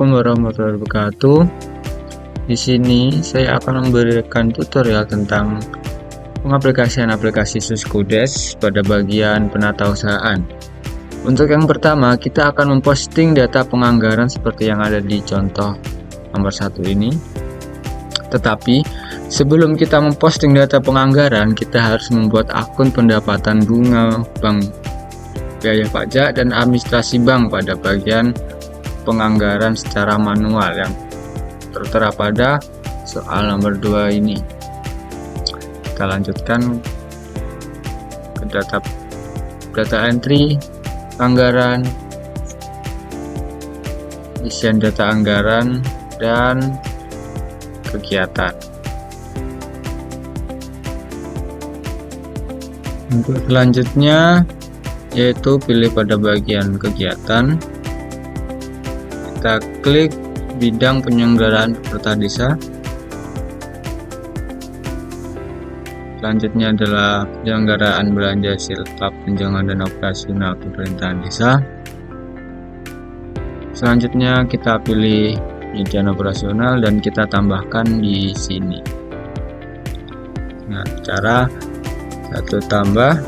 Assalamualaikum warahmatullahi wabarakatuh. Di sini saya akan memberikan tutorial tentang pengaplikasian aplikasi Suskudes pada bagian penatausahaan. Untuk yang pertama, kita akan memposting data penganggaran seperti yang ada di contoh nomor 1 ini. Tetapi sebelum kita memposting data penganggaran, kita harus membuat akun pendapatan bunga bank, biaya pajak, dan administrasi bank pada bagian penganggaran secara manual yang tertera pada soal nomor 2 ini. Kita lanjutkan ke data entry anggaran, isian data anggaran, dan kegiatan. Untuk selanjutnya yaitu pilih pada bagian kegiatan, kita klik bidang penyelenggaraan peserta desa. Selanjutnya adalah penyelenggaraan belanja siltap tunjangan dan operasional pemerintahan desa. Selanjutnya kita pilih penyediaan operasional dan kita tambahkan di sini. Nah, cara satu tambah,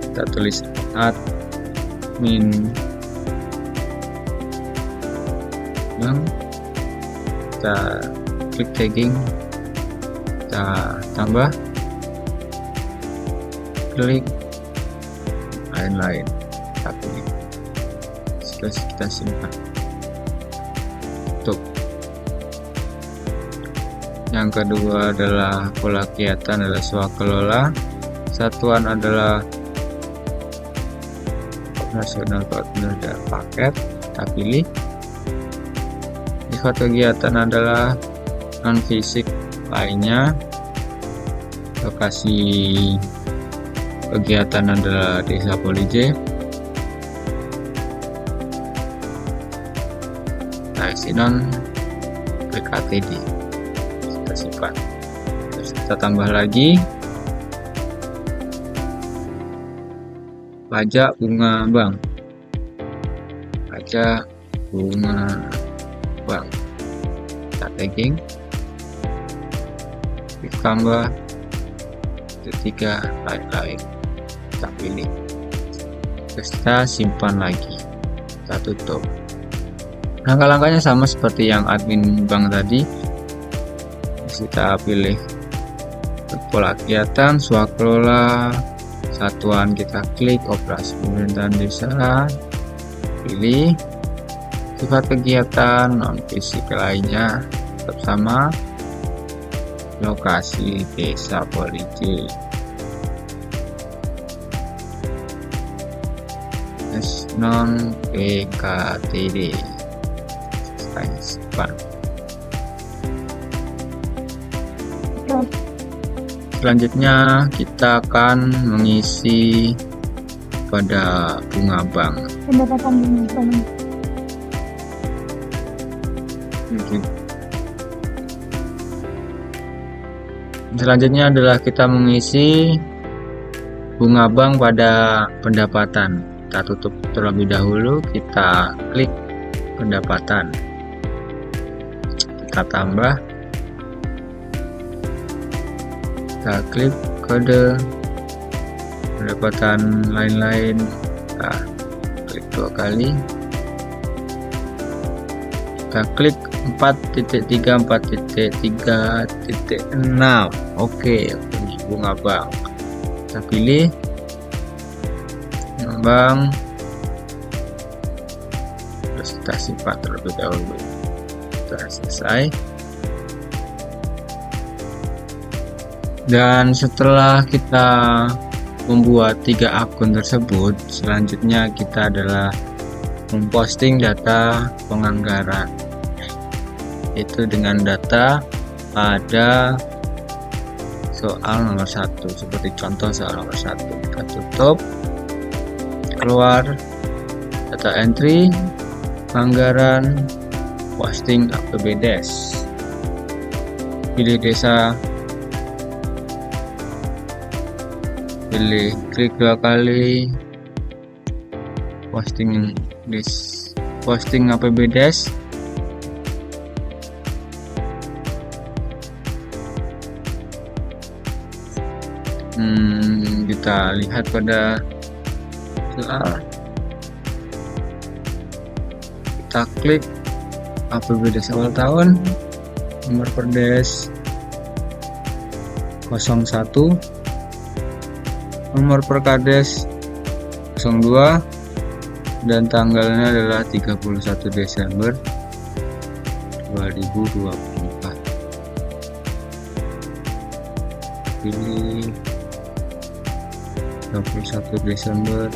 kita tulis admin bank, kita klik tagging, kita tambah, klik lain-lain, kita pilih, terus kita simpan. Tutup. Yang kedua adalah pola kegiatan adalah swakelola, satuan adalah operasional partner dan paket, kita pilih. Sifat kegiatan adalah non fisik lainnya. Lokasi kegiatan adalah Desa Polije. Nah, non klik ATD, kita simpan. Terus kita tambah lagi pajak bunga bank, pajak bunga bank, kita tagging, klik tambah, ketiga lain-lain, kita pilih, terus kita simpan lagi, kita tutup. Langkah-langkahnya sama seperti yang admin bank tadi. Kita pilih pola kegiatan, swakelola, satuan kita klik operasi pemerintahan desa, pilih. Sifat kegiatan non fisik lainnya tetap sama, lokasi Desa Polije, non PKTD, simpan. Selanjutnya kita akan mengisi pada bunga bank. Pendapatan bunga bank. Selanjutnya adalah kita mengisi bunga bank pada pendapatan. Kita tutup terlebih dahulu, kita klik pendapatan, kita tambah, kita klik kode pendapatan lain-lain, kita klik 2 kali, kita klik 4.3 4.3.6. Oke, bunga bank, kita pilih bank, terus kita simpan terlebih dahulu. Sudah selesai. Dan setelah kita membuat 3 akun tersebut, selanjutnya kita adalah memposting data penganggaran, itu dengan data pada soal nomor 1 seperti contoh soal nomor 1. Kita tutup, keluar, data entry anggaran, posting APBDes, pilih desa, pilih klik 2 kali, posting list posting APBDes. Kita lihat pada sela, kita klik APBDes awal tahun, nomor perdes 01, nomor perkades 02, dan tanggalnya adalah 31 Desember 2024. Pilih 21 Desember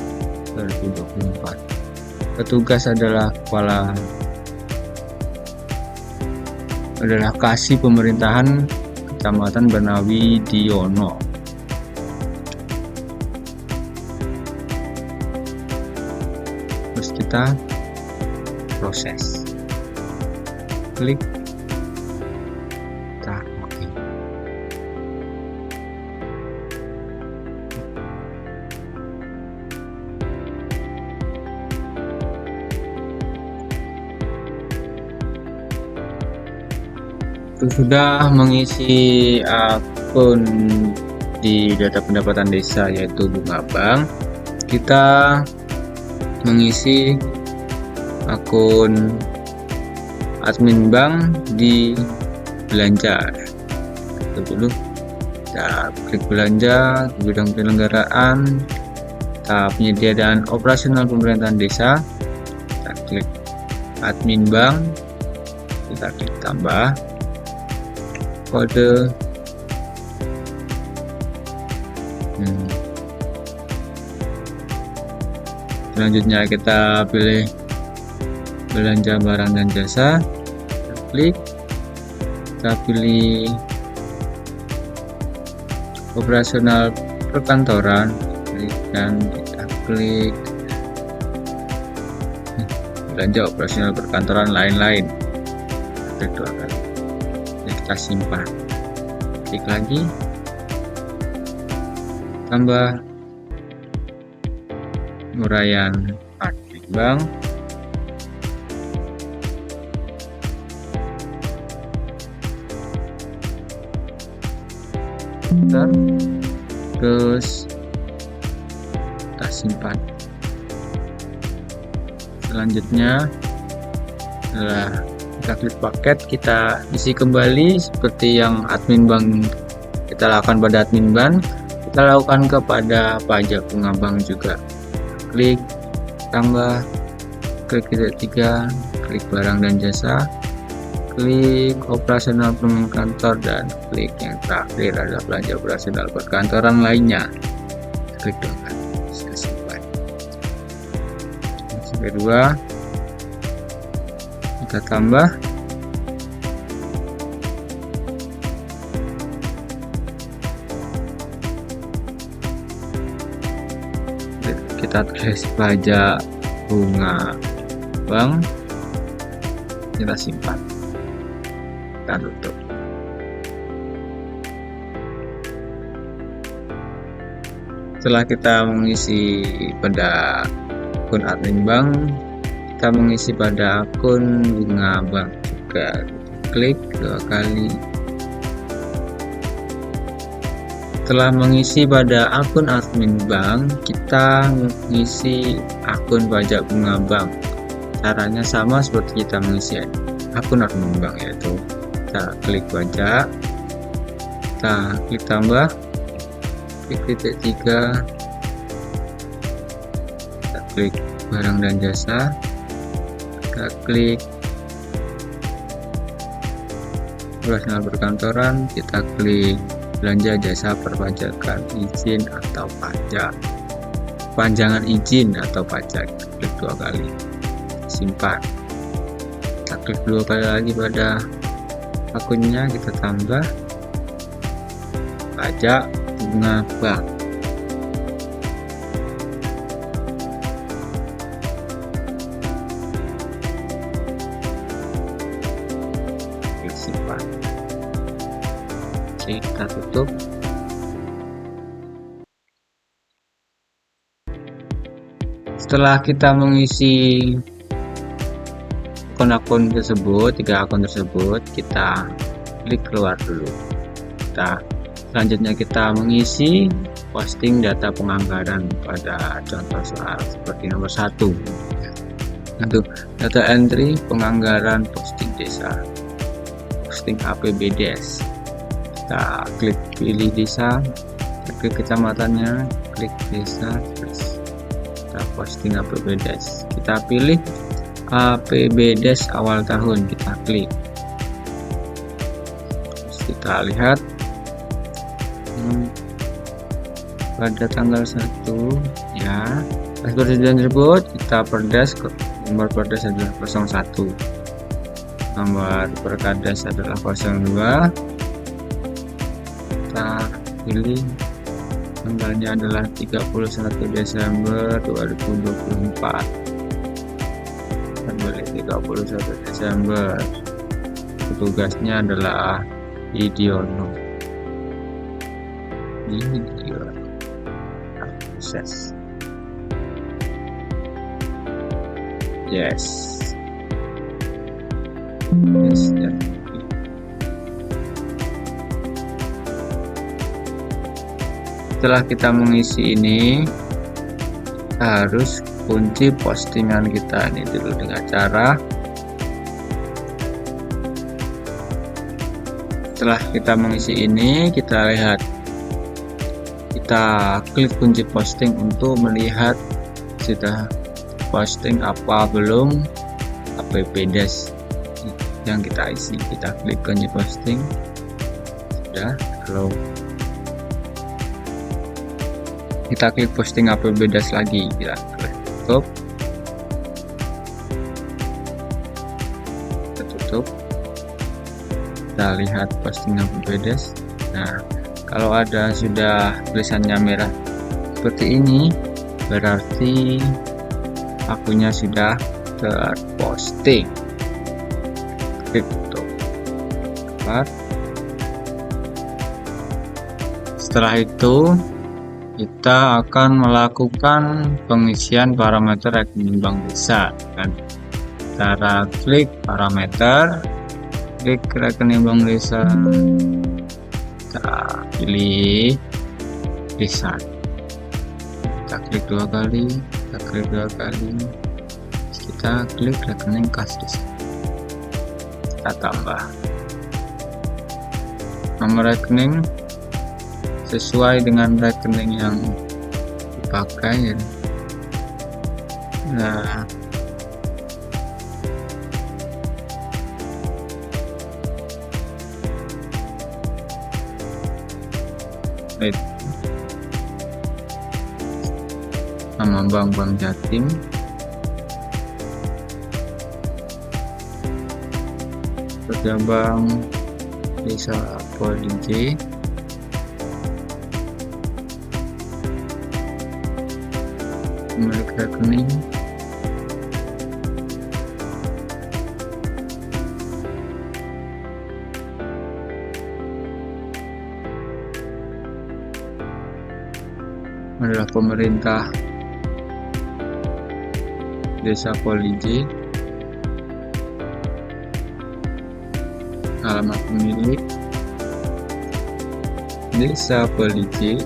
2024. Petugas adalah Kasih Pemerintahan Kecamatan Banawi Diono. Terus kita proses, klik, kita oke. Sudah mengisi akun di data pendapatan desa yaitu bunga bank, kita mengisi akun admin bank di belanja. Dulu kita klik belanja di bidang penyelenggaraan, kita penyediaan operasional pemerintahan desa, kita klik admin bank, kita klik tambah kode. Selanjutnya kita pilih belanja barang dan jasa, kita klik, kita pilih operasional perkantoran, dan kita klik belanja operasional perkantoran lain-lain, klik 2 kali. Kita simpan, klik lagi, tambah uraian admin bank, terus kita simpan. Selanjutnya adalah kita klik paket, kita isi kembali seperti yang admin bank kita lakukan pada admin bank, kita lakukan kepada pajak bunga bank juga. Klik tambah, klik titik 3, klik barang dan jasa, klik operasional perkantor, dan klik yang terakhir adalah belanja operasional perkantoran lainnya. Klik 2 kali, kita simpan. Yang kedua kita tambah, kita tulis pajak bunga bank, kita simpan, kita tutup. Setelah kita mengisi pada akun admin bank, kita mengisi pada akun bunga bank juga. Klik 2 kali. Setelah mengisi pada akun admin bank, kita mengisi akun pajak bunga bank. Caranya sama seperti kita mengisi akun admin bank, yaitu kita klik pajak, kita klik tambah, klik titik 3, kita klik barang dan jasa, kita klik operasional perkantoran, kita klik belanja jasa perpajakan izin atau pajak, panjangan izin atau pajak, klik 2 kali, simpan. Kita klik 2 kali lagi pada akunnya, kita tambah pajak bunga bank. Klik simpan. Oke, kita tutup. Setelah kita mengisi akun-akun tersebut, 3 akun tersebut, kita klik keluar dulu. Selanjutnya kita mengisi posting data penganggaran pada contoh soal seperti nomor 1. Untuk data entry penganggaran posting desa, posting APBDes. Kita klik pilih desa, klik kecamatannya, klik desa, terus kita posting APBDes. Kita pilih APBDes awal tahun, kita klik. Terus kita lihat pada tanggal 1 ya. Presiden tersebut kita perdes, nomor perdes adalah 01, nomor perkades adalah 02. Kita pilih tanggalnya adalah 31 Desember 2024. Kembali 31 Desember. Petugasnya adalah Idiono. Proses. Yes. Ya. Setelah kita mengisi ini, harus kunci postingan kita ini dulu dengan cara setelah kita mengisi ini, kita lihat, kita klik kunci posting untuk melihat sudah posting apa belum APBDes yang kita isi. Kita klik kunci posting, sudah. Kalau kita klik posting APBDes lagi, kita klik tutup, kita lihat posting APBDes. Nah, kalau ada sudah tulisannya merah seperti ini, berarti akunnya sudah terposting. Klik tutup. Setelah itu kita akan melakukan pengisian parameter rekening bank desa kan. Cara klik parameter, klik rekening bank desa, kita pilih desa, kita klik 2 kali, kita klik 2 kali, kita klik rekening kas desa, kita tambah nomor rekening sesuai dengan rekening yang dipakai ya. Nah, nama Bank Jatim, kerja Bank Desa Polij, pemilik rekening, adalah pemerintah Desa Polij, alamat pemilik Desa Polij,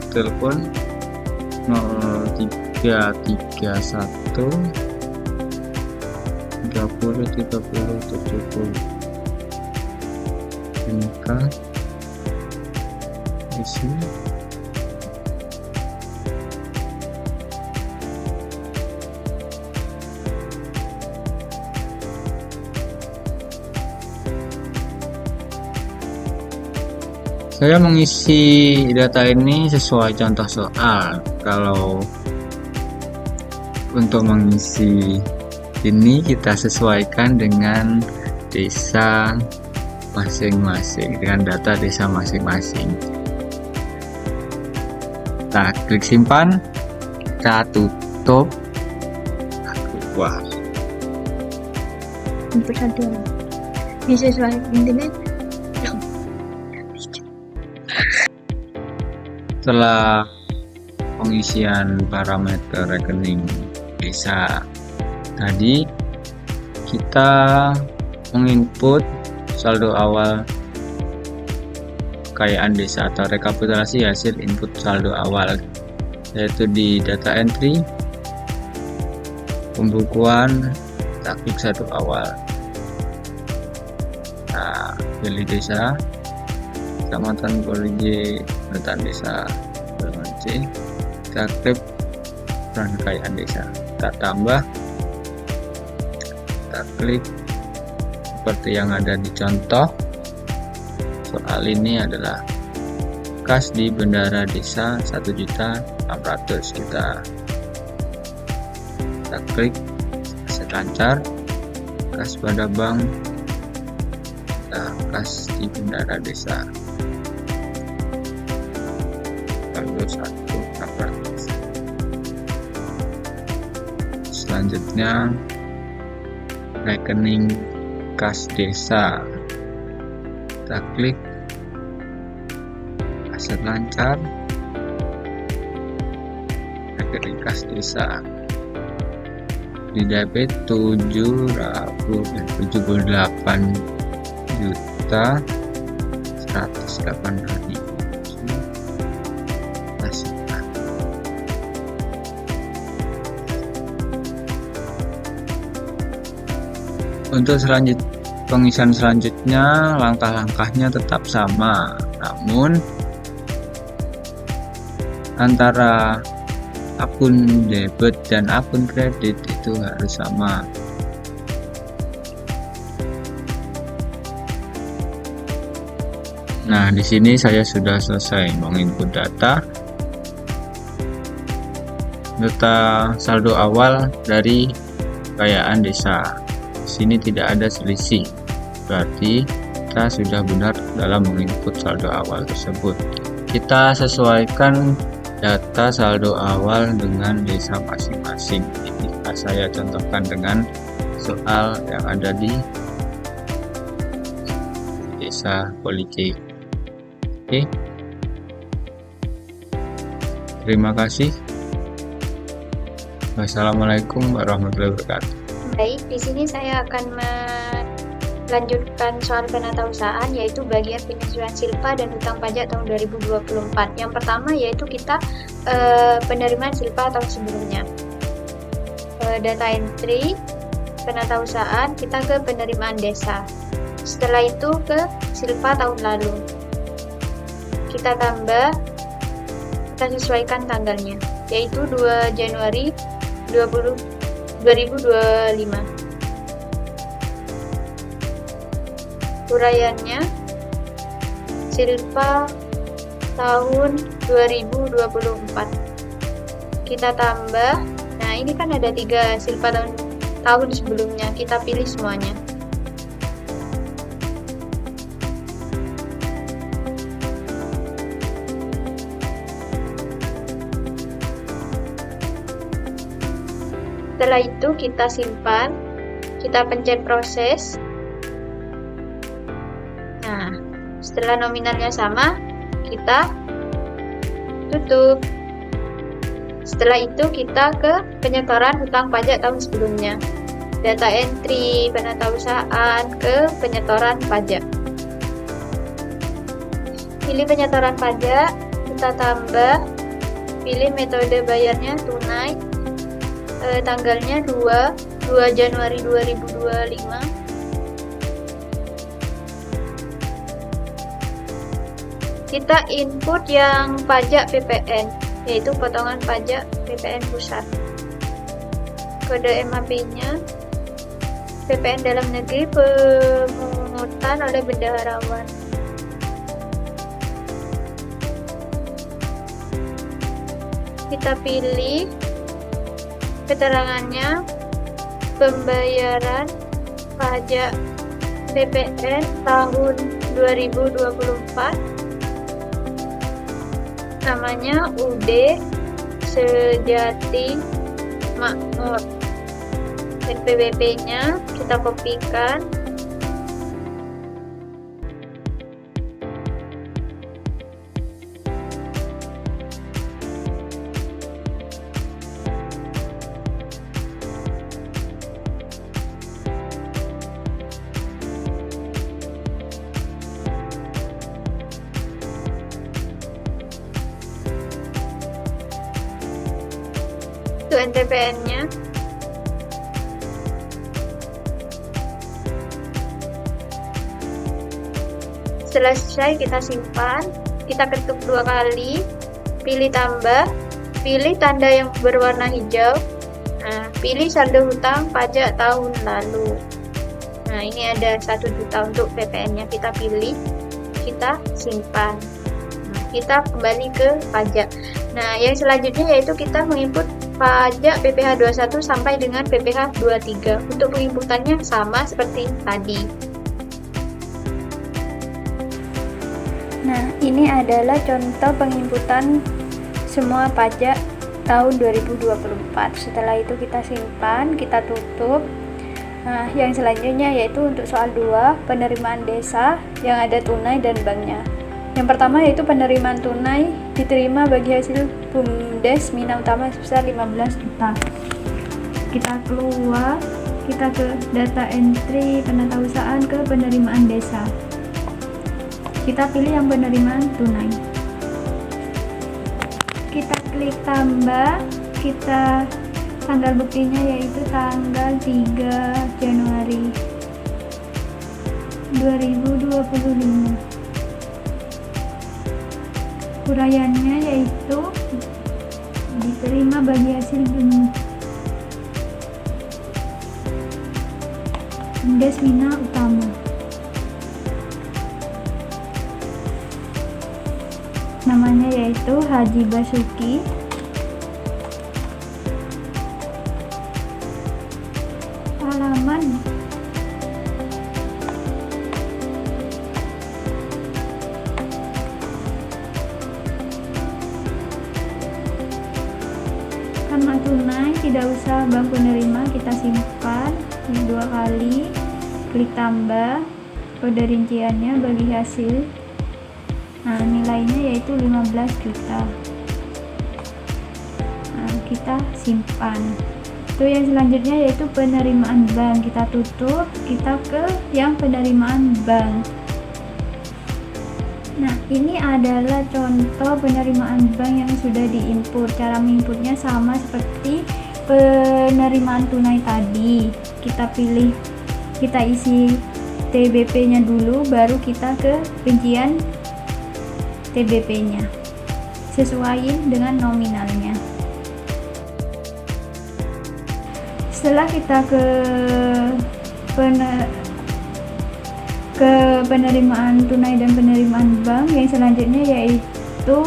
telepon 0331 30 30 70. NK isi saya mengisi data ini sesuai contoh soal. Kalau untuk mengisi ini kita sesuaikan dengan desa masing-masing, dengan data desa masing-masing. Kita klik simpan, kita tutup, keluar. Bisa sesuai internet. Setelah pengisian parameter rekening desa Tadi kita menginput saldo awal kekayaan desa atau rekapitulasi hasil input saldo awal, yaitu di data entry, pembukuan, kita klik satu awal. Nah, pilih desa, kecamatan Polije, pemetaan desa, C, kita klik peran kekayaan desa, kita tambah, kita klik seperti yang ada di contoh. Soal ini adalah kas di bendara desa 1.600.000. Kita klik aset lancar, kas pada bank, kas di bendara desa saldo 1.600.000. Selanjutnya rekening kas desa, kita klik aset lancar, rekening kas desa, di debit 778.108.000. Untuk pengisian selanjutnya, langkah-langkahnya tetap sama, namun antara akun debit dan akun kredit itu harus sama. Nah, di sini saya sudah selesai menginput data saldo awal dari kekayaan desa. Di sini tidak ada selisih, berarti kita sudah benar dalam menginput saldo awal tersebut. Kita sesuaikan data saldo awal dengan desa masing-masing. Ini saya contohkan dengan soal yang ada di desa Polije. Oke. Terima kasih. Wassalamualaikum warahmatullahi wabarakatuh. Baik, di sini saya akan melanjutkan soal penatausahaan, yaitu bagian penyesuaian silpa dan hutang pajak tahun 2024. Yang pertama yaitu kita penerimaan silpa tahun sebelumnya. Data entry, penatausahaan, kita ke penerimaan desa. Setelah itu ke silpa tahun lalu. Kita tambah, kita sesuaikan tanggalnya, yaitu 2 Januari 2025. Uraiannya silpa tahun 2024. Kita tambah, nah ini kan ada 3 silpa tahun sebelumnya, kita pilih semuanya. Setelah itu kita simpan, kita pencet proses. Nah, setelah nominalnya sama, kita tutup. Setelah itu kita ke penyetoran hutang pajak tahun sebelumnya. Data entry, penatausahaan, ke penyetoran pajak. Pilih penyetoran pajak, kita tambah, pilih metode bayarnya tunai. Tanggalnya 2 Januari 2025. Kita input yang pajak PPN, yaitu potongan pajak PPN pusat. Kode MAP-nya PPN dalam negeri pemungutan oleh bendaharawan. Kita pilih keterangannya, pembayaran pajak PPN tahun 2024, namanya UD Sejati Makmur. NPWP-nya kita kopikan, TPN-TPN-nya. Setelah selesai kita simpan, kita ketuk 2 kali, pilih tambah, pilih tanda yang berwarna hijau. Nah, pilih saldo hutang pajak tahun lalu. Nah, ini ada 1 juta untuk PPN-nya, kita pilih, kita simpan. Nah, kita kembali ke pajak. Nah, yang selanjutnya yaitu kita menginput pajak PPh 21 sampai dengan PPh 23. Untuk penginputannya sama seperti tadi. Nah, ini adalah contoh penginputan semua pajak tahun 2024. Setelah itu kita simpan, kita tutup. Nah, yang selanjutnya yaitu untuk soal 2, penerimaan desa yang ada tunai dan banknya. Yang pertama yaitu penerimaan tunai diterima bagi hasil BUMDes Mina Utama sebesar 15 juta. Kita keluar, kita ke data entry penatausahaan ke penerimaan desa. Kita pilih yang penerimaan tunai. Kita klik tambah, kita tanggal buktinya yaitu tanggal 3 Januari 2025. Uraiannya yaitu diterima bagi hasil BUMDes Mina Utama. Namanya yaitu Haji Basuki. Halaman karena tunai tidak usah bank penerima, kita simpan 2 kali, klik tambah, kode rinciannya bagi hasil. Nah, nilainya yaitu 15 juta. Nah, kita simpan. Itu yang selanjutnya yaitu penerimaan bank. Kita tutup, kita ke yang penerimaan bank. Nah, ini adalah contoh penerimaan bank yang sudah diinput. Cara menginputnya sama seperti penerimaan tunai tadi. Kita pilih, kita isi TBP-nya dulu, baru kita ke rincian TBP-nya, sesuaiin dengan nominalnya. Setelah kita ke penerimaan tunai dan penerimaan bank, yang selanjutnya yaitu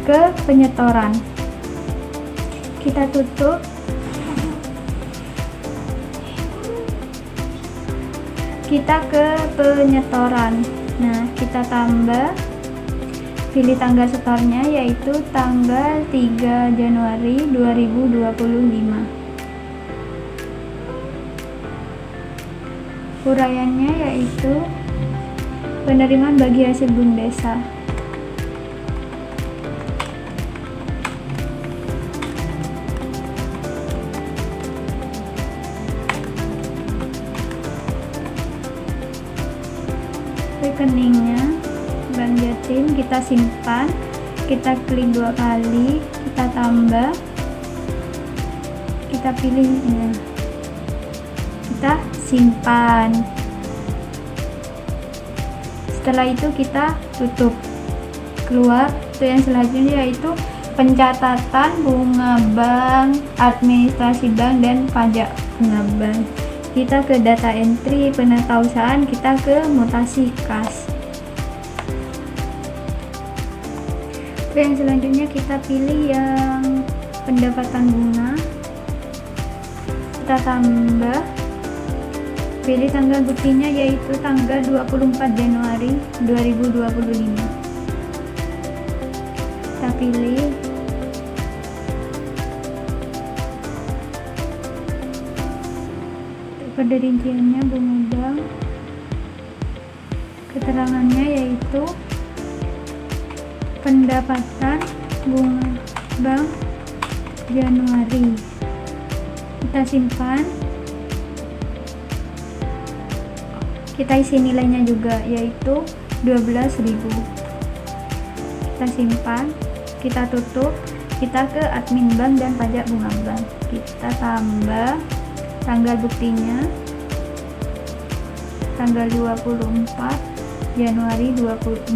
ke penyetoran. Kita tutup, kita ke penyetoran. Nah, kita tambah, pilih tanggal setornya yaitu tanggal 3 Januari 2025. Uraiannya yaitu penerimaan bagi hasil BUMDesa. Rekeningnya Bank Jatim, kita simpan, kita klik 2 kali, kita tambah, kita pilih ini, kita simpan. Setelah itu kita tutup, keluar. Itu yang selanjutnya yaitu pencatatan bunga bank, administrasi bank, dan pajak bunga bank. Kita ke data entry penatausahaan, kita ke mutasi kas. Yang selanjutnya kita pilih yang pendapatan bunga, kita tambah, pilih tanggal buktinya yaitu tanggal 24 Januari 2025. Kita pilih, kode rinciannya bunga bank, keterangannya yaitu pendapatan bunga bank Januari. Kita simpan, kita isi nilainya juga yaitu 12.000. Kita simpan, kita tutup. kita ke admin bank dan pajak bunga bank, kita tambah tanggal buktinya tanggal 24 Januari 2025.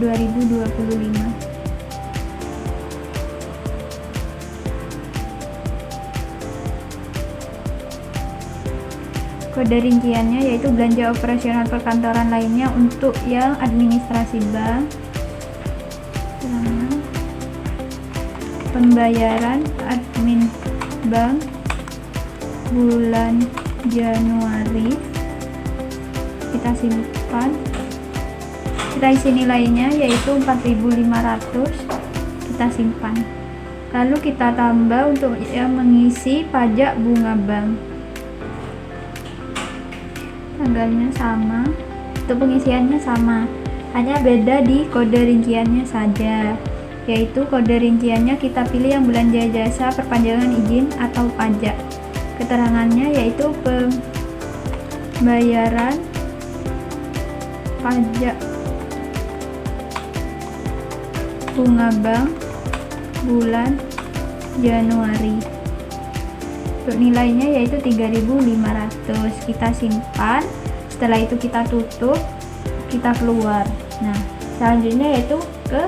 Kode rinciannya yaitu belanja operasional perkantoran lainnya untuk yang administrasi bank, pembayaran admin bank bulan Januari, kita simpan, kita isi nilainya yaitu 4.500, kita simpan. Lalu kita tambah untuk yang mengisi pajak bunga bank, tanggalnya sama, untuk pengisiannya sama, hanya beda di kode rinciannya saja, yaitu kode rinciannya kita pilih yang belanja jasa, perpanjangan izin atau pajak. Keterangannya yaitu pembayaran pajak bunga bank bulan Januari. Untuk nilainya yaitu 3.500, kita simpan, setelah itu kita tutup, kita keluar. Nah, selanjutnya yaitu ke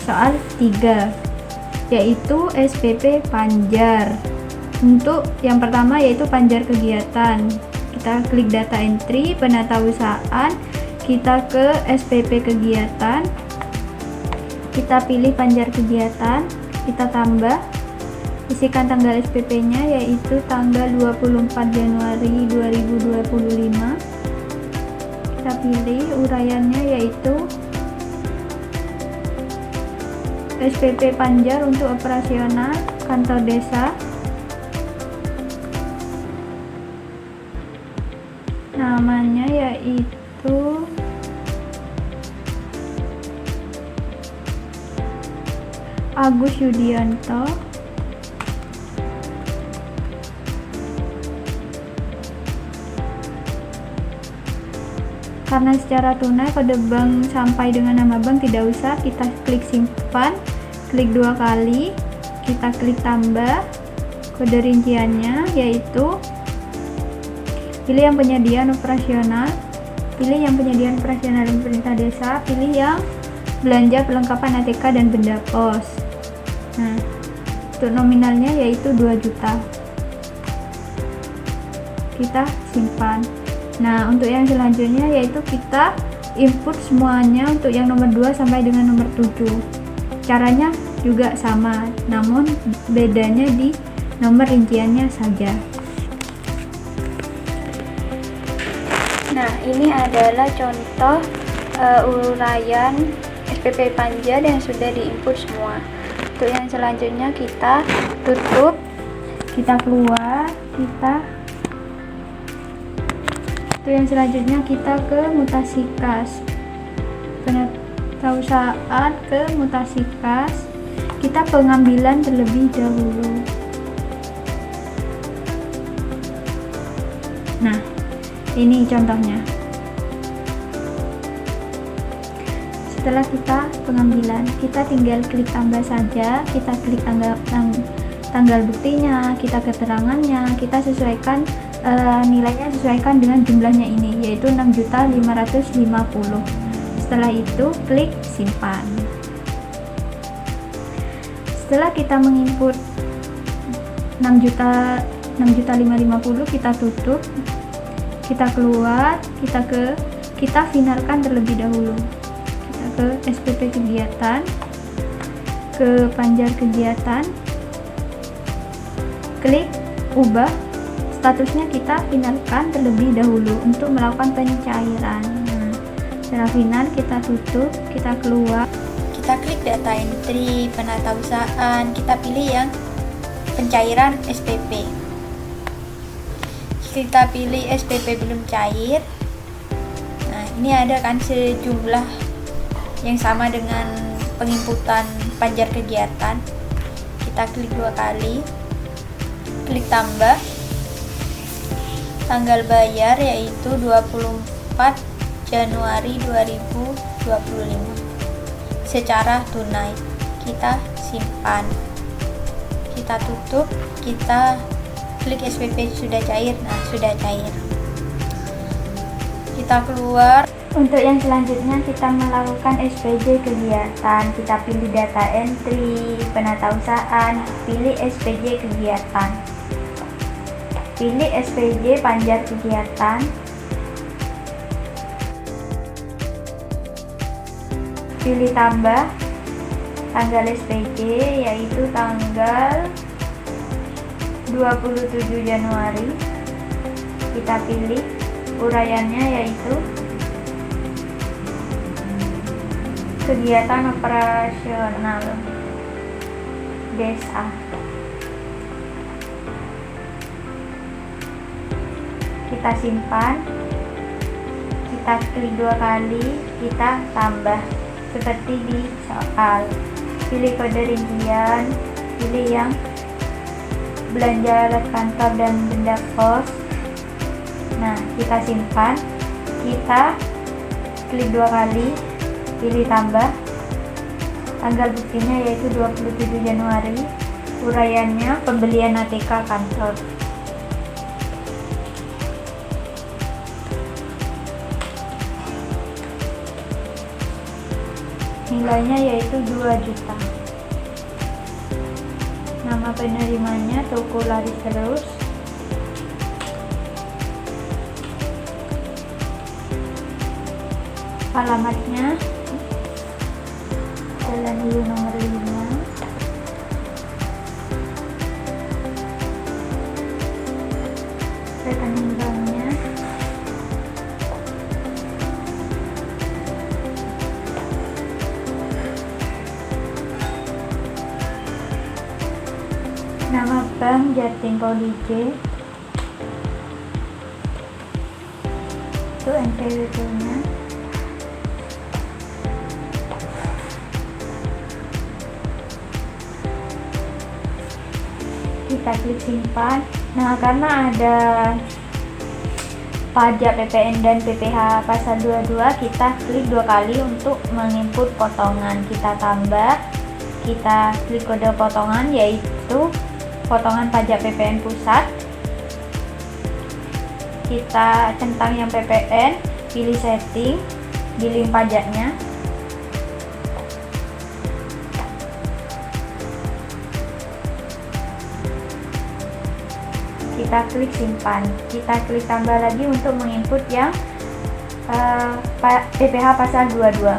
soal 3, yaitu SPP Panjar. Untuk yang pertama yaitu Panjar kegiatan, kita klik data entry, penatausahaan, kita ke SPP kegiatan, kita pilih Panjar kegiatan, kita tambah, isikan tanggal SPP-nya yaitu tanggal 24 Januari 2025. Kita pilih uraiannya yaitu SPP Panjar untuk operasional kantor desa. Namanya yaitu Agus Yudianto. Karena secara tunai kode bank sampai dengan nama bank tidak usah, kita klik simpan, klik 2 kali, kita klik tambah kode rinciannya yaitu pilih yang penyediaan operasional, pilih yang penyediaan operasional pemerintah desa, pilih yang belanja perlengkapan ATK dan benda pos. Nah, untuk nominalnya yaitu 2 juta, kita simpan. Nah, untuk yang selanjutnya yaitu kita input semuanya untuk yang nomor 2 sampai dengan nomor 7. Caranya juga sama, namun bedanya di nomor rinciannya saja. Nah, ini adalah contoh uraian SPP Panjar yang sudah diinput semua. Untuk yang selanjutnya kita tutup, kita keluar, Untuk yang selanjutnya kita ke mutasi kas, penatausahaan ke mutasi kas, kita pengambilan terlebih dahulu. Nah, ini contohnya. Setelah kita pengambilan, kita tinggal klik tambah saja, kita klik tanggal buktinya, kita keterangannya, kita sesuaikan nilainya sesuaikan dengan jumlahnya ini, yaitu 6.550. Setelah itu klik simpan. Setelah kita menginput 6.550, kita tutup, kita keluar, kita finalkan terlebih dahulu. Kita ke SPP kegiatan, ke Panjar kegiatan, klik ubah. Statusnya kita finalkan terlebih dahulu untuk melakukan pencairan. Nah, setelah final kita tutup, kita keluar, kita klik data entry, penatausahaan, kita pilih yang pencairan SPP. Kita pilih SPP belum cair. Nah, ini ada kan sejumlah yang sama dengan penginputan Panjar kegiatan. Kita klik 2 kali, klik tambah. Tanggal bayar yaitu 24 Januari 2025 secara tunai, kita simpan. kita tutup, kita klik SPP sudah cair. Nah, sudah cair. Kita keluar. Untuk yang selanjutnya kita melakukan SPJ kegiatan. Kita pilih data entry, penatausahaan, pilih SPJ kegiatan. Pilih SPJ panjar kegiatan. Pilih tambah tanggal SPJ, yaitu tanggal 27 Januari. Kita pilih uraiannya, yaitu kegiatan operasional desa. Kita simpan, kita klik 2 kali, kita tambah seperti di soal. Pilih kode rincian, pilih yang belanja alat kantor dan benda kos. Nah, kita simpan, kita klik 2 kali, pilih tambah, tanggal buktinya yaitu 27 Januari, uraiannya pembelian ATK kantor. Nilainya yaitu 2 juta. Nama penerimanya toko laris terus. Alamatnya Jalan Hulu nomor 5. Rekening banknya. Nama bank Jatim Polije. Itu NPWP-nya. Kita klik simpan. Nah, karena ada pajak PPN dan PPh pasal 22, kita klik 2 kali untuk menginput potongan. Kita tambah, kita klik kode potongan, yaitu potongan pajak PPN pusat. Kita centang yang PPN, pilih setting, billing pajaknya. Kita klik simpan, kita klik tambah lagi untuk menginput yang PPh pasal 22.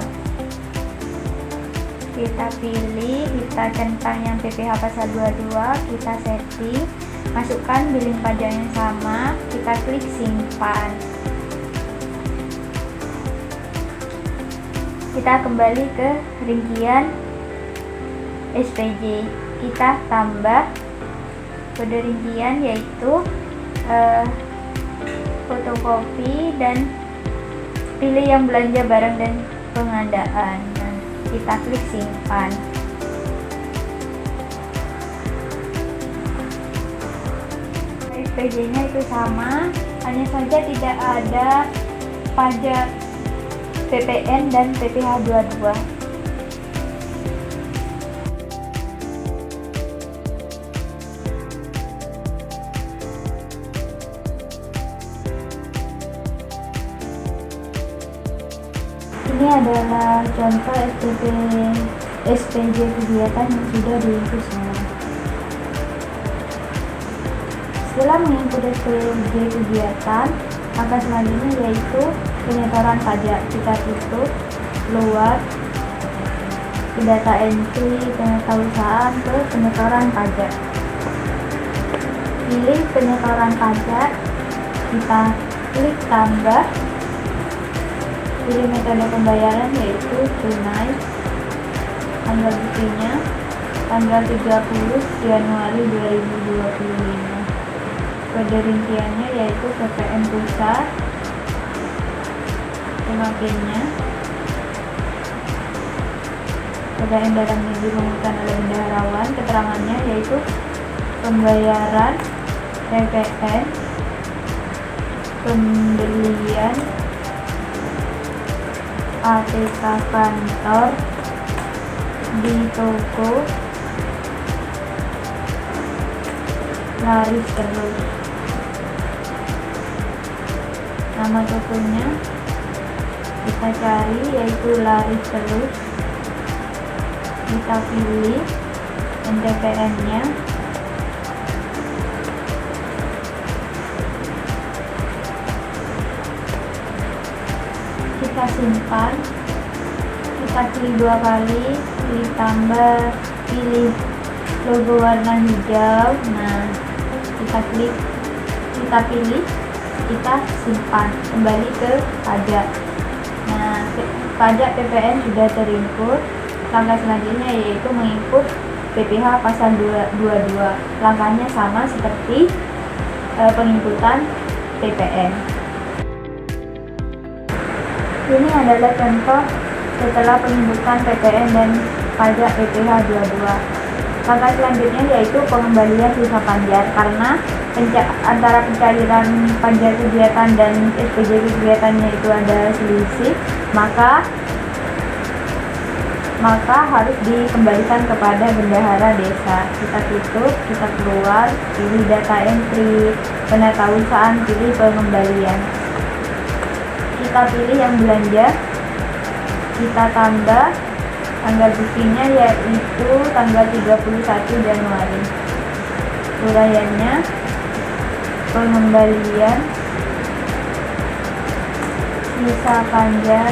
Kita pilih, kita centang yang PPh pasal 22, kita setting, masukkan billing pajak yang sama, kita klik simpan. Kita kembali ke rincian SPJ, kita tambah kode rincian, yaitu fotokopi, dan pilih yang belanja barang dan pengadaan. Nah, kita klik simpan. SPJ-nya itu sama, hanya saja tidak ada pajak PPN dan PPh 22. Ini adalah contoh SPJ kegiatan yang sudah diinput semua. Setelah menginput SPJ kegiatan, maka selanjutnya yaitu penyetoran pajak. Kita tutup, keluar, ke data entry, penatausahaan, ke penyetoran pajak. Pilih penyetoran pajak, kita klik tambah, pilih metode pembayaran yaitu tunai, tanggal buktinya tanggal 30 Januari 2025. Kode rinciannya yaitu PPN pusat, pemakainya PPN dalam negeri pemungutan oleh bendaharawan. Keterangannya yaitu pembayaran PPN, pembelian ATK kantor di toko Laris Telur. Nama tokonya kita cari yaitu Laris Telur. Kita pilih NTPN-nya. Kita simpan. Kita klik 2 kali, pilih tambah, pilih logo warna hijau. Nah, kita klik, kita pilih, kita simpan kembali ke pajak. Nah, pajak PPN sudah terinput. Langkah selanjutnya yaitu menginput PPh pasal 22. Langkahnya sama seperti penginputan PPN. Ini adalah contoh setelah penginputan PPN dan pajak PPh 22. Langkah selanjutnya yaitu pengembalian sisa panjar. Karena antara pencairan panjar kegiatan dan SPJ kegiatannya itu ada selisih, maka harus dikembalikan kepada bendahara desa. Kita tutup, kita keluar, pilih data entry, penatausahaan, pilih pengembalian. Kita pilih yang belanja, kita tambah tanggal buktinya yaitu tanggal 31 Januari. Uraiannya pengembalian sisa panjar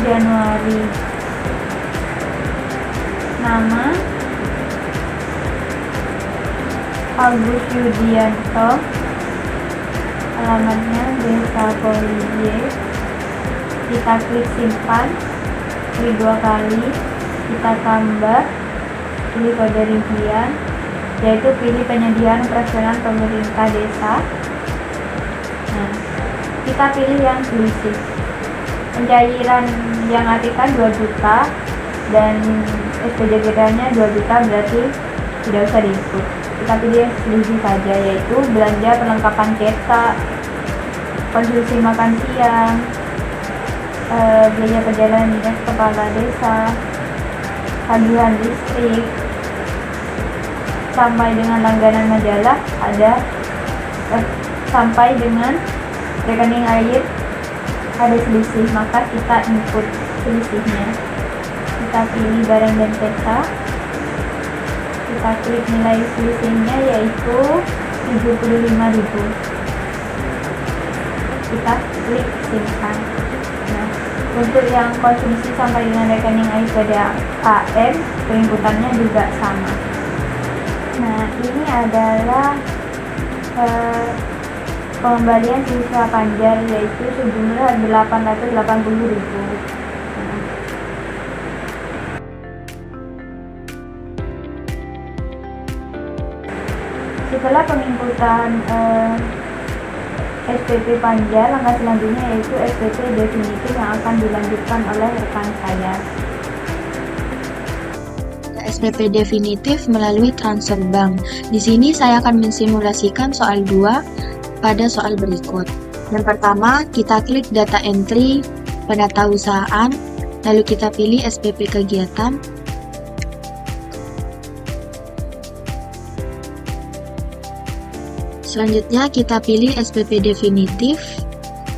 Januari. Nama Agus Yudianto. Alamatnya Desa Poliye. Kita klik simpan, klik 2 kali, kita tambah, pilih kode rincian, yaitu pilih penyediaan operasional pemerintah desa. Nah, kita pilih yang selisih. Pencairan yang artikan 2 juta dan SPJ nya 2 juta, berarti tidak usah diinput. Kita pilih selisih saja, yaitu belanja perlengkapan cetak, konsumsi makan siang, biaya perjalanan dinas kepala desa, tagihan listrik, sampai dengan langganan majalah ada, sampai dengan rekening air ada selisih, maka kita input selisihnya. Kita pilih barang dan jasa, kita klik nilai selisihnya yaitu 75.000. Kita klik simpan. Nah, untuk yang konsumsi sampai dengan rekening air pada AM, penginputannya juga sama. Nah, ini adalah pengembalian sisa panjar yaitu sejumlah 880.000. Setelah penginputan SPP panjar, langkah selanjutnya yaitu SPP definitif yang akan dilanjutkan oleh rekan saya. SPP definitif melalui transfer bank. Di sini saya akan mensimulasikan soal 2 pada soal berikut. Yang pertama, kita klik data entry penatausahaan, lalu kita pilih SPP kegiatan. Selanjutnya kita pilih SPP definitif.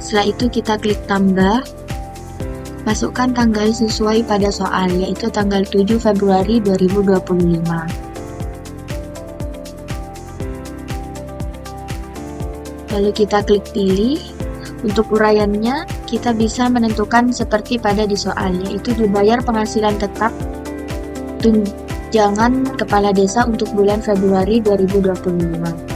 Setelah itu kita klik tambah. Masukkan tanggal sesuai pada soal, yaitu tanggal 7 Februari 2025. Lalu kita klik pilih. Untuk uraiannya, kita bisa menentukan seperti pada di soal, yaitu dibayar penghasilan tetap tunjangan kepala desa untuk bulan Februari 2025.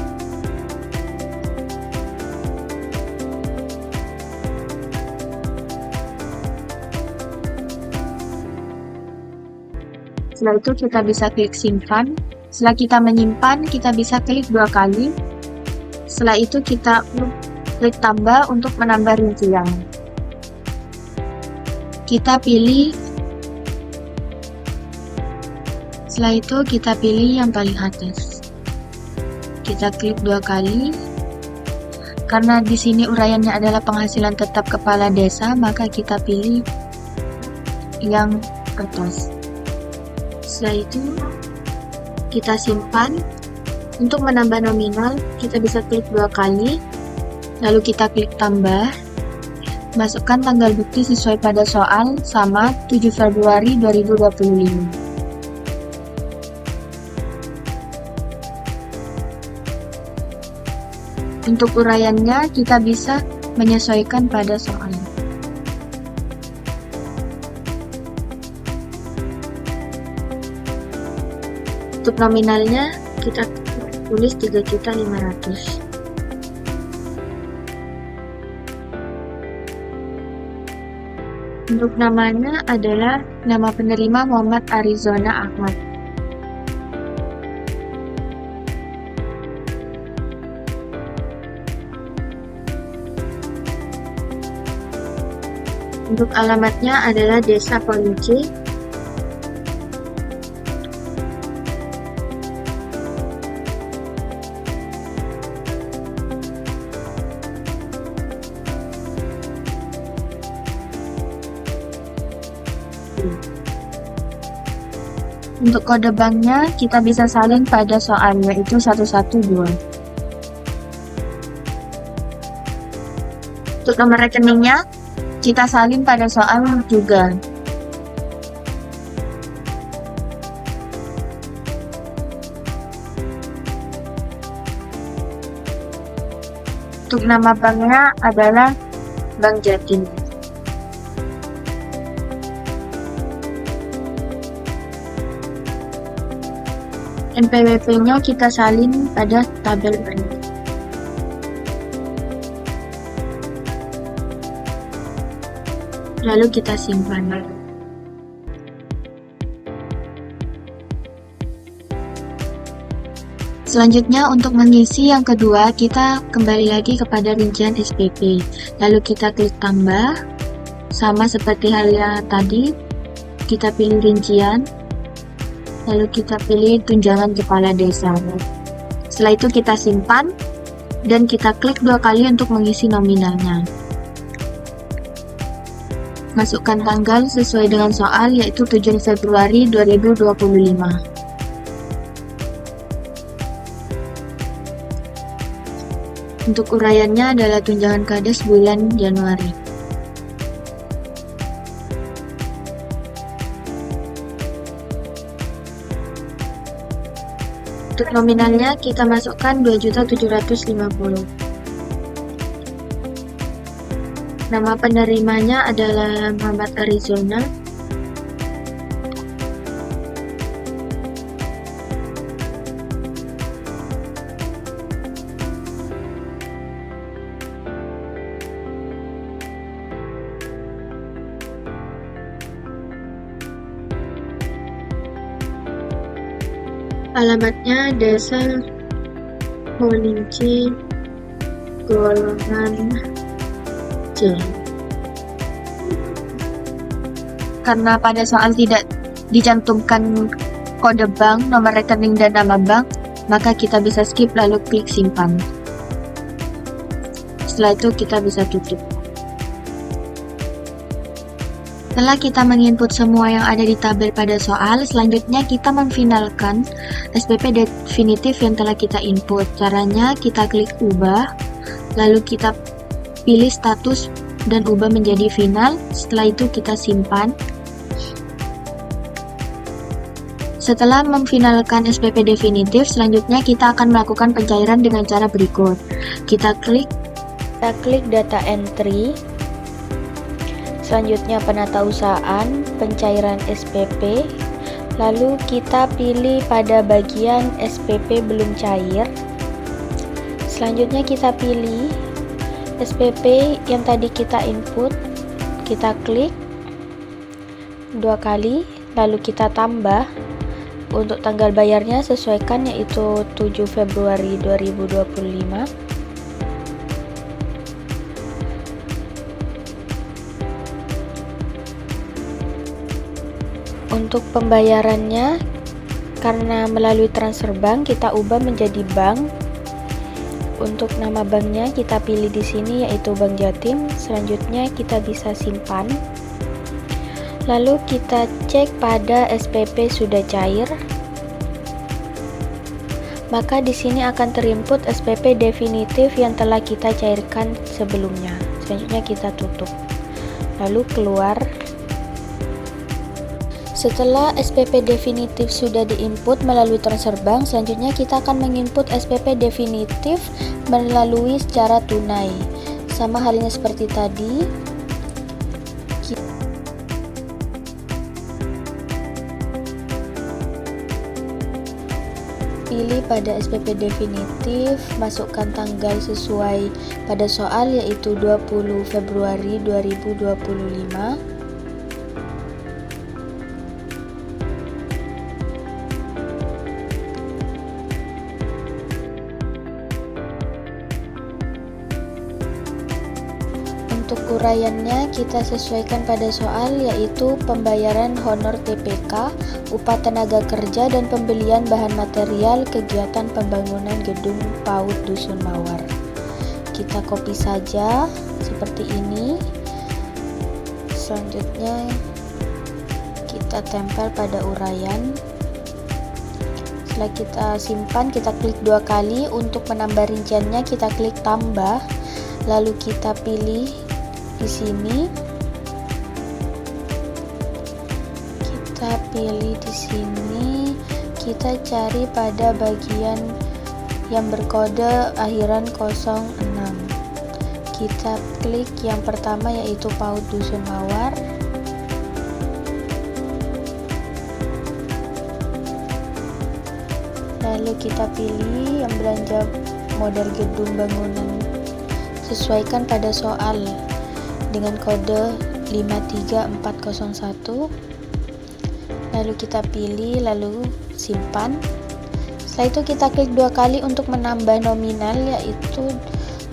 Setelah itu kita bisa klik simpan. Setelah kita menyimpan, kita bisa klik 2 kali. Setelah itu kita klik tambah untuk menambah rincian. Kita pilih. Setelah itu kita pilih yang paling atas. Kita klik 2 kali. Karena di sini uraiannya adalah penghasilan tetap kepala desa, maka kita pilih yang atas. Setelah itu kita simpan. Untuk menambah nominal, kita bisa klik 2 kali, lalu kita klik tambah. Masukkan tanggal bukti sesuai pada soal sama 7 Februari 2025. Untuk uraiannya, kita bisa menyesuaikan pada soal. Untuk nominalnya, kita tulis 3.500.000. Untuk namanya adalah nama penerima Muhammad Arizona Ahmad. Untuk alamatnya adalah Desa Polinci. Untuk kode banknya, kita bisa salin pada soal, yaitu 112. Untuk nomor rekeningnya, kita salin pada soal juga. Untuk nama banknya adalah Bank Jatim. NPWP-nya kita salin pada tabel ini. Lalu kita simpan. Selanjutnya untuk mengisi yang kedua, kita kembali lagi kepada rincian SPP. Lalu kita klik tambah. Sama seperti halnya tadi, kita pilih rincian. Lalu kita pilih tunjangan kepala desa. Setelah itu kita simpan dan kita klik 2 kali untuk mengisi nominalnya. Masukkan tanggal sesuai dengan soal, yaitu 7 Februari 2025. Untuk uraiannya adalah tunjangan kades bulan Januari. Untuk nominalnya kita masukkan 2.750.000. Nama penerimanya adalah Muhammad Arizona. Alamatnya Desa Polinci, golongan C. Karena pada soal tidak dicantumkan kode bank, nomor rekening, dan nama bank, maka kita bisa skip lalu klik simpan. Setelah itu kita bisa tutup. Setelah kita menginput semua yang ada di tabel pada soal, selanjutnya kita memfinalkan SPP definitif yang telah kita input. Caranya kita klik ubah, lalu kita pilih status dan ubah menjadi final. Setelah itu kita simpan. Setelah memfinalkan SPP definitif, selanjutnya kita akan melakukan pencairan dengan cara berikut. Kita klik data entry. Selanjutnya penatausahaan, pencairan SPP, lalu kita pilih pada bagian SPP belum cair. Selanjutnya kita pilih SPP yang tadi kita input, kita klik 2 kali, lalu kita tambah. Untuk tanggal bayarnya sesuaikan, yaitu 7 Februari 2025. Untuk pembayarannya, karena melalui transfer bank, kita ubah menjadi bank. Untuk nama banknya kita pilih di sini, yaitu Bank Jatim. Selanjutnya kita bisa simpan. Lalu kita cek pada SPP sudah cair. Maka di sini akan terinput SPP definitif yang telah kita cairkan sebelumnya. Selanjutnya kita tutup. Lalu keluar. Setelah SPP definitif sudah diinput melalui transfer bank, selanjutnya kita akan menginput SPP definitif melalui secara tunai. Sama halnya seperti tadi. Pilih pada SPP definitif, masukkan tanggal sesuai pada soal yaitu 20 Februari 2025. Untuk uraiannya kita sesuaikan pada soal yaitu pembayaran honor TPK, upah tenaga kerja dan pembelian bahan material kegiatan pembangunan gedung PAUD Dusun Mawar. Kita copy saja seperti ini. Selanjutnya kita tempel pada uraian. Setelah kita simpan, kita klik 2 kali. Untuk menambah rinciannya kita klik tambah, lalu kita pilih di sini, kita cari pada bagian yang berkode akhiran 06. Kita klik yang pertama yaitu PAUD Dusun Mawar. Lalu kita pilih yang belanja modal gedung bangunan, sesuaikan pada soal dengan kode 53401. Lalu kita pilih, lalu simpan. Setelah itu kita klik 2 kali untuk menambah nominal, yaitu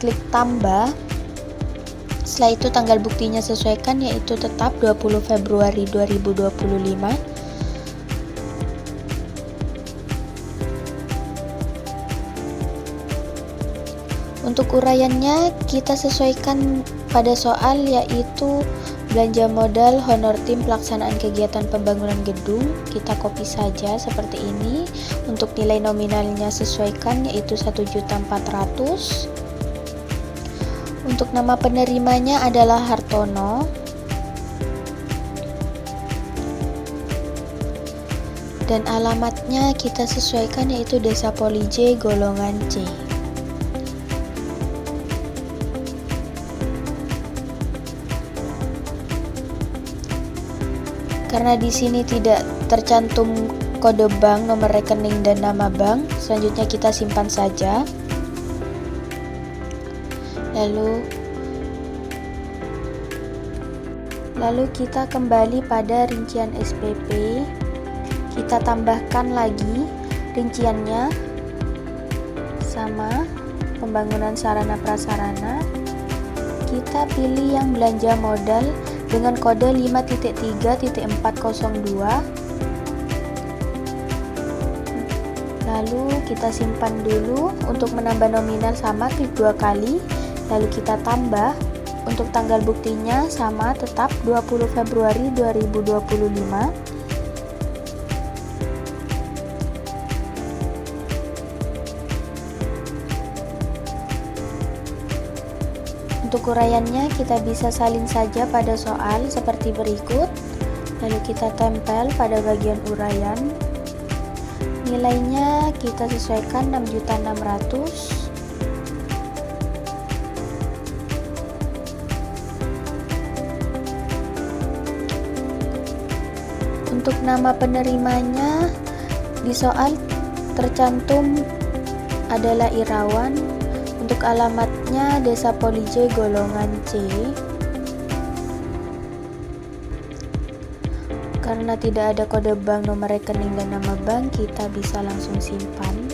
klik tambah. Setelah itu tanggal buktinya sesuaikan, yaitu tetap 20 Februari 2025. Untuk uraiannya kita sesuaikan pada soal yaitu belanja modal honor tim pelaksanaan kegiatan pembangunan gedung. Kita copy saja seperti ini. Untuk nilai nominalnya sesuaikan yaitu 1.400.000. Untuk nama penerimanya adalah Hartono. Dan alamatnya kita sesuaikan yaitu Desa Polije golongan C. Karena di sini tidak tercantum kode bank, nomor rekening dan nama bank, selanjutnya kita simpan saja. Lalu kita kembali pada rincian SPP. Kita tambahkan lagi rinciannya sama pembangunan sarana prasarana. Kita pilih yang belanja modal dengan kode 5.3.402. Lalu kita simpan dulu. Untuk menambah nominal sama, klik 2 kali, lalu kita tambah. Untuk tanggal buktinya sama, tetap 20 Februari 2025. Untuk uraiannya kita bisa salin saja pada soal seperti berikut. Lalu kita tempel pada bagian uraian. Nilainya kita sesuaikan 6.600.000. Untuk nama penerimanya di soal tercantum adalah Irawan. Untuk alamatnya Desa Polije golongan C. Karena tidak ada kode bank, nomor rekening dan nama bank, kita bisa langsung simpan.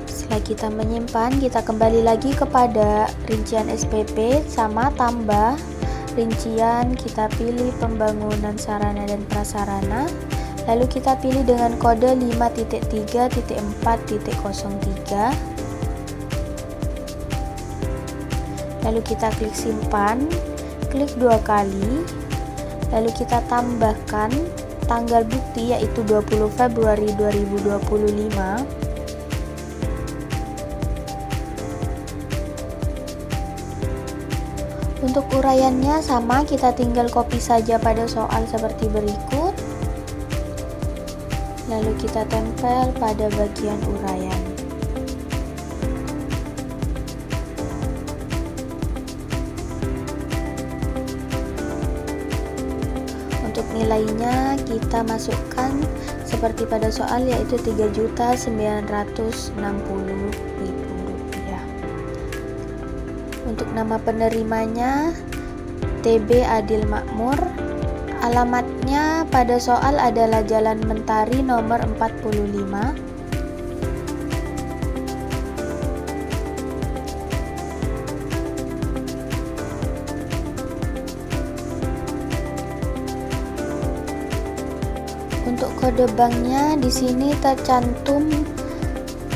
Setelah kita menyimpan, kita kembali lagi kepada rincian SPP sama tambah rincian. Kita pilih pembangunan sarana dan prasarana. Lalu kita pilih dengan kode 5.3.4.03. Lalu kita klik simpan, klik 2 kali, lalu kita tambahkan tanggal bukti yaitu 20 Februari 2025. Untuk uraiannya sama, kita tinggal copy saja pada soal seperti berikut. Lalu kita tempel pada bagian uraian. Untuk nilainya kita masukkan seperti pada soal yaitu Rp3.960.000. Untuk nama penerimanya TB Adil Makmur. Alamatnya pada soal adalah Jalan Mentari nomor 45. Untuk kode banknya di sini tercantum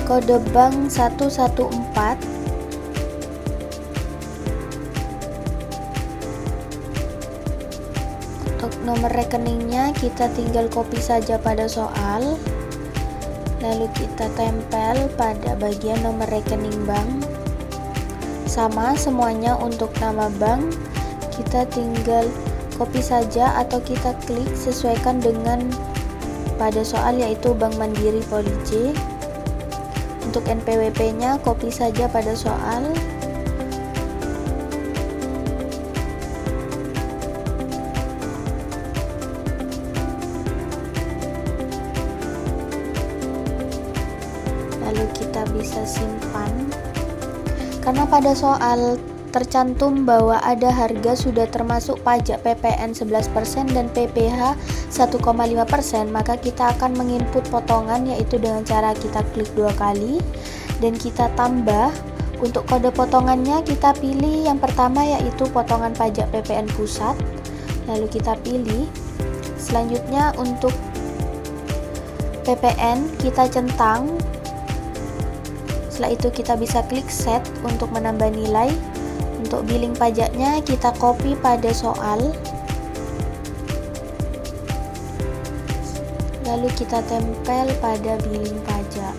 kode bank 114. Untuk nomor rekeningnya kita tinggal copy saja pada soal, lalu kita tempel pada bagian nomor rekening bank. Sama semuanya untuk nama bank, kita tinggal copy saja atau kita klik sesuaikan dengan pada soal yaitu Bank Mandiri Poli J. Untuk NPWP nya copy saja pada soal. Lalu kita bisa simpan. Karena pada soal tercantum bahwa ada harga sudah termasuk pajak PPN 11% dan PPh 1,5%, maka kita akan menginput potongan yaitu dengan cara kita klik 2 kali dan kita tambah. Untuk kode potongannya kita pilih yang pertama yaitu potongan pajak PPN pusat, lalu kita pilih. Selanjutnya untuk PPN kita centang. Setelah itu kita bisa klik set untuk menambah nilai. Untuk billing pajaknya kita copy pada soal, lalu kita tempel pada billing pajak.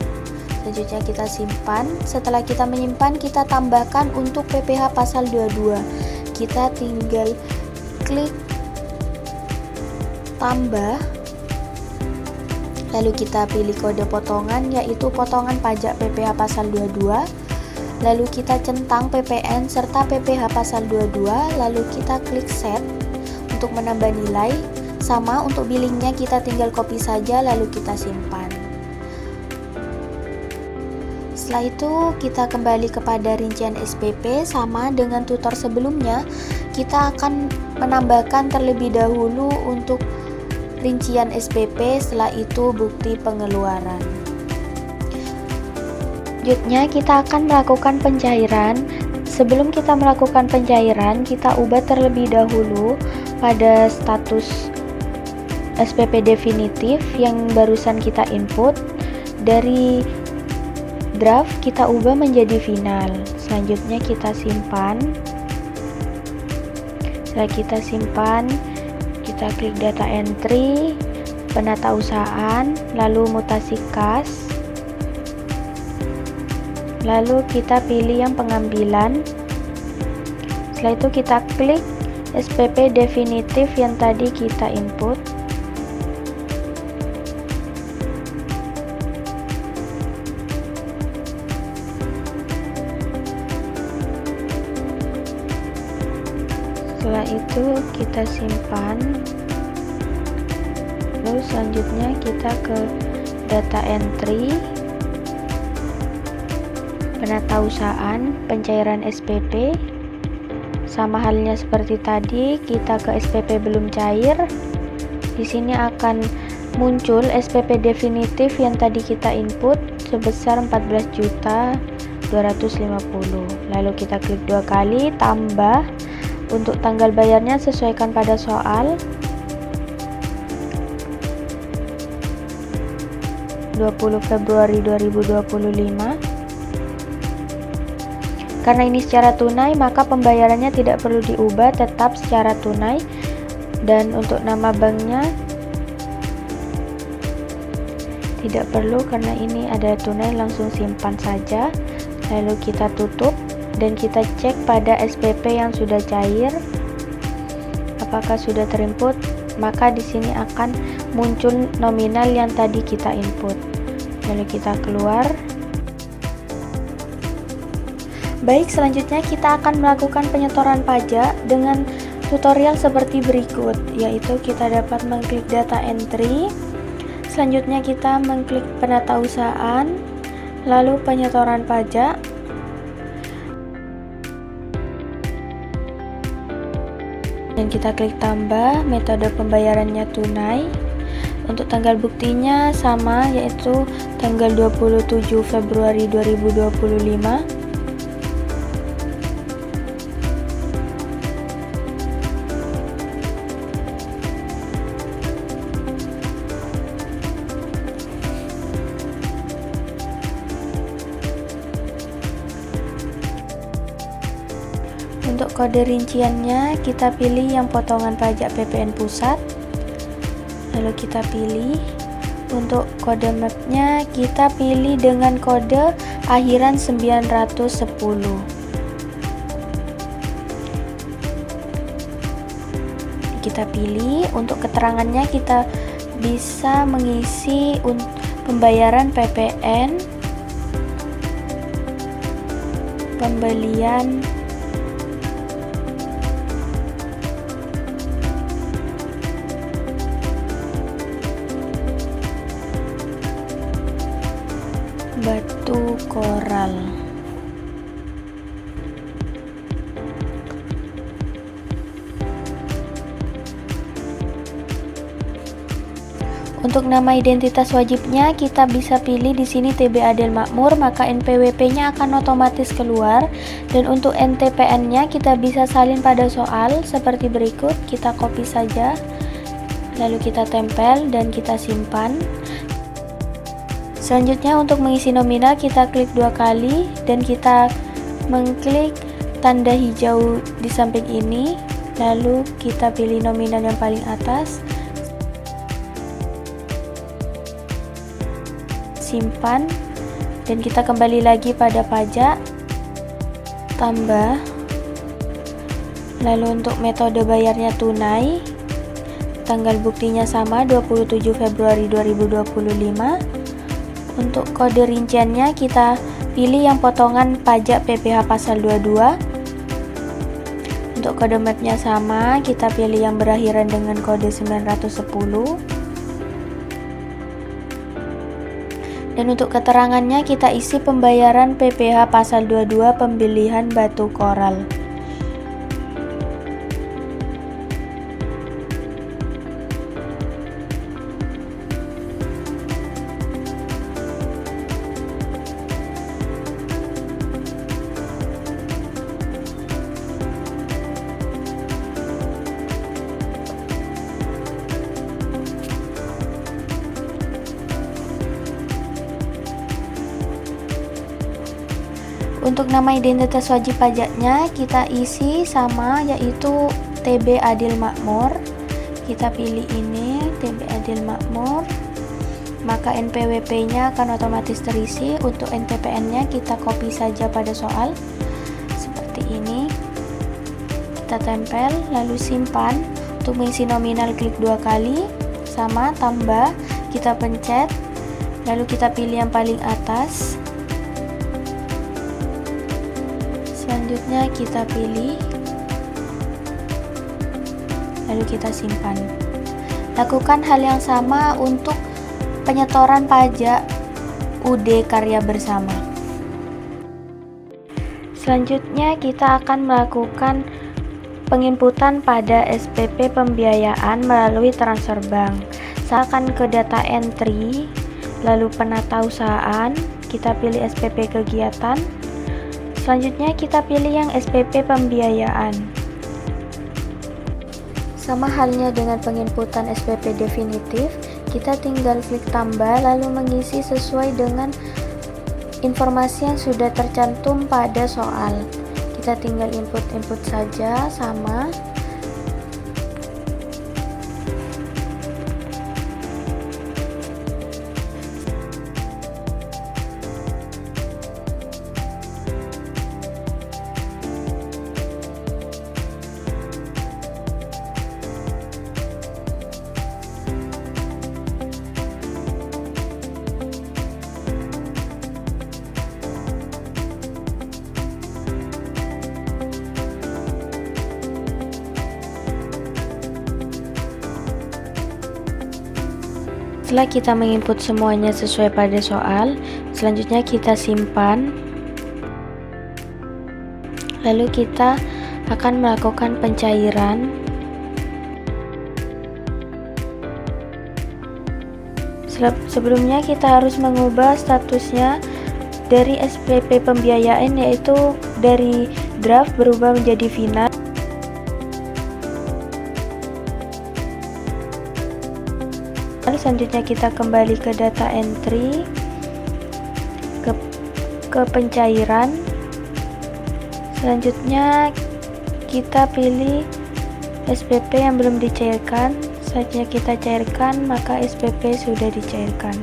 Selanjutnya kita simpan. Setelah kita menyimpan, kita tambahkan untuk PPh pasal 22. Kita tinggal klik tambah, lalu kita pilih kode potongan yaitu potongan pajak PPh pasal 22. Lalu kita centang PPN serta PPh pasal 22, lalu kita klik set untuk menambah nilai. Sama untuk billingnya kita tinggal copy saja lalu kita simpan. Setelah itu kita kembali kepada rincian SPP. Sama dengan tutor sebelumnya, kita akan menambahkan terlebih dahulu untuk rincian SPP, setelah itu bukti pengeluaran. Selanjutnya kita akan melakukan pencairan. Sebelum kita melakukan pencairan, kita ubah terlebih dahulu pada status SPP definitif yang barusan kita input. Dari draft kita ubah menjadi final. Selanjutnya kita simpan. Setelah kita simpan, kita klik data entry, penatausahaan, lalu mutasi kas. Lalu kita pilih yang pengambilan. Setelah itu kita klik SPP definitif yang tadi kita input. Setelah itu kita simpan. Lalu selanjutnya kita ke data entry, penatausahaan, pencairan SPP. Sama halnya seperti tadi, kita ke SPP belum cair. Di sini akan muncul SPP definitif yang tadi kita input sebesar 14.250.000. Lalu kita klik 2 kali, tambah. Untuk tanggal bayarnya sesuaikan pada soal. 20 Februari 2025. Karena ini secara tunai, maka pembayarannya tidak perlu diubah, tetap secara tunai. Dan untuk nama banknya Tidak perlu karena ini ada tunai, langsung simpan saja. Lalu kita tutup dan kita cek pada SPP yang sudah cair apakah sudah terinput. Maka di sini akan muncul nominal yang tadi kita input. Lalu kita keluar. Baik, selanjutnya kita akan melakukan penyetoran pajak dengan tutorial seperti berikut, yaitu kita dapat mengklik data entry, selanjutnya kita mengklik penatausahaan, lalu penyetoran pajak, dan kita klik tambah. Metode pembayarannya tunai. Untuk tanggal buktinya sama, yaitu tanggal 27 Februari 2025. Untuk kode rinciannya kita pilih yang potongan pajak PPN pusat, lalu kita pilih. Untuk kode mapnya kita pilih dengan kode akhiran 910. Kita pilih. Untuk keterangannya kita bisa mengisi pembayaran PPN, pembelian batu koral. Untuk nama identitas wajibnya kita bisa pilih di sini TB Adil Makmur, maka NPWP-nya akan otomatis keluar. Dan untuk NTPN-nya kita bisa salin pada soal seperti berikut. Kita copy saja, lalu kita tempel dan kita simpan. Selanjutnya untuk mengisi nominal kita klik 2 kali dan kita mengklik tanda hijau di samping ini, lalu kita pilih nominal yang paling atas, simpan, dan kita kembali lagi pada pajak, tambah. Lalu untuk metode bayarnya tunai, tanggal buktinya sama 27 Februari 2025. Untuk kode rinciannya kita pilih yang potongan pajak PPh pasal 22. Untuk kode mapnya sama, kita pilih yang berakhiran dengan kode 910. Dan untuk keterangannya kita isi pembayaran PPh pasal 22 pembelian batu koral. Untuk nama identitas wajib pajaknya kita isi sama, yaitu TB Adil Makmur. Kita pilih ini TB Adil Makmur, maka NPWP-nya akan otomatis terisi. Untuk NTPN-nya kita copy saja pada soal seperti ini, kita tempel lalu simpan. Untuk mengisi nominal klik 2 kali, sama, tambah, kita pencet, lalu kita pilih yang paling atas. Selanjutnya kita pilih, lalu kita simpan. Lakukan hal yang sama untuk penyetoran pajak UD Karya Bersama. Selanjutnya kita akan melakukan penginputan pada SPP pembiayaan melalui transfer bank. Saya akan ke data entry, lalu penatausahaan, kita pilih SPP kegiatan. Selanjutnya kita pilih yang SPP pembiayaan. Sama halnya dengan penginputan SPP definitif, kita tinggal klik tambah lalu mengisi sesuai dengan informasi yang sudah tercantum pada soal. Kita tinggal input saja, sama. Setelah kita menginput semuanya sesuai pada soal, selanjutnya kita simpan. Lalu kita akan melakukan pencairan. Sebelumnya kita harus mengubah statusnya dari SPP pembiayaan, yaitu dari draft berubah menjadi final. Selanjutnya kita kembali ke data entry, ke pencairan. Selanjutnya kita pilih SPP yang belum dicairkan. Saatnya kita cairkan, maka SPP sudah dicairkan.